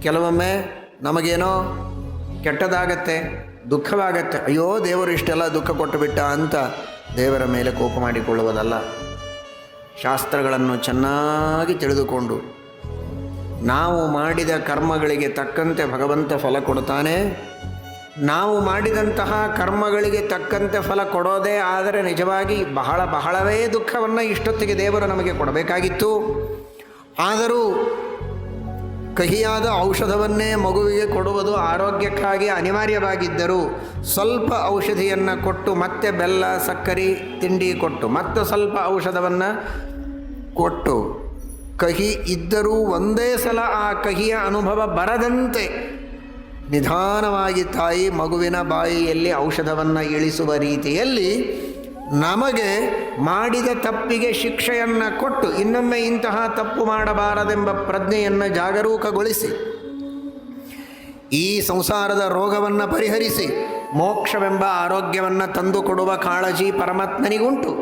ಕೆಲವೊಮ್ಮೆ ನಮಗೇನೋ ಕೆಟ್ಟದಾಗತ್ತೆ, ದುಃಖವಾಗತ್ತೆ. ಅಯ್ಯೋ ದೇವರು ಇಷ್ಟೆಲ್ಲ ದುಃಖ ಕೊಟ್ಟು ಬಿಟ್ಟ ಅಂತ ದೇವರ ಮೇಲೆ ಕೋಪ ಮಾಡಿಕೊಳ್ಳುವುದಲ್ಲ. ಶಾಸ್ತ್ರಗಳನ್ನು ಚೆನ್ನಾಗಿ ತಿಳಿದುಕೊಂಡು ನಾವು ಮಾಡಿದ ಕರ್ಮಗಳಿಗೆ ತಕ್ಕಂತೆ ಭಗವಂತ ಫಲ ಕೊಡ್ತಾನೆ. ನಾವು ಮಾಡಿದಂತಹ ಕರ್ಮಗಳಿಗೆ ತಕ್ಕಂತೆ ಫಲ ಕೊಡೋದೇ ಆದರೆ ನಿಜವಾಗಿ ಬಹಳವೇ ದುಃಖವನ್ನು ಇಷ್ಟೊತ್ತಿಗೆ ದೇವರು ನಮಗೆ ಕೊಡಬೇಕಾಗಿತ್ತು. ಆದರೂ ಕಹಿಯಾದ ಔಷಧವನ್ನೇ ಮಗುವಿಗೆ ಕೊಡುವುದು ಆರೋಗ್ಯಕ್ಕಾಗಿ ಅನಿವಾರ್ಯವಾಗಿದ್ದರೂ ಸ್ವಲ್ಪ ಔಷಧಿಯನ್ನು ಕೊಟ್ಟು ಮತ್ತೆ ಬೆಲ್ಲ ಸಕ್ಕರೆ ತಿಂಡಿ ಕೊಟ್ಟು ಮತ್ತೆ ಸ್ವಲ್ಪ ಔಷಧವನ್ನು ಕೊಟ್ಟು ಕಹಿ ಇದ್ದರೂ ಒಂದೇ ಸಲ ಆ ಕಹಿಯ ಅನುಭವ ಬರದಂತೆ ನಿಧಾನವಾಗಿ ತಾಯಿ ಮಗುವಿನ ಬಾಯಿಯಲ್ಲಿ ಔಷಧವನ್ನು ಇಳಿಸುವ ರೀತಿಯಲ್ಲಿ ನಮಗೆ ಮಾಡಿದ ತಪ್ಪಿಗೆ ಶಿಕ್ಷೆಯನ್ನು ಕೊಟ್ಟು ಇನ್ನೊಮ್ಮೆ ಇಂತಹ ತಪ್ಪು ಮಾಡಬಾರದೆಂಬ ಪ್ರಜ್ಞೆಯನ್ನು ಜಾಗರೂಕಗೊಳಿಸಿ ಈ ಸಂಸಾರದ ರೋಗವನ್ನು ಪರಿಹರಿಸಿ ಮೋಕ್ಷವೆಂಬ ಆರೋಗ್ಯವನ್ನು ತಂದುಕೊಡುವ ಕಾಳಜಿ ಪರಮಾತ್ಮನಿಗುಂಟು.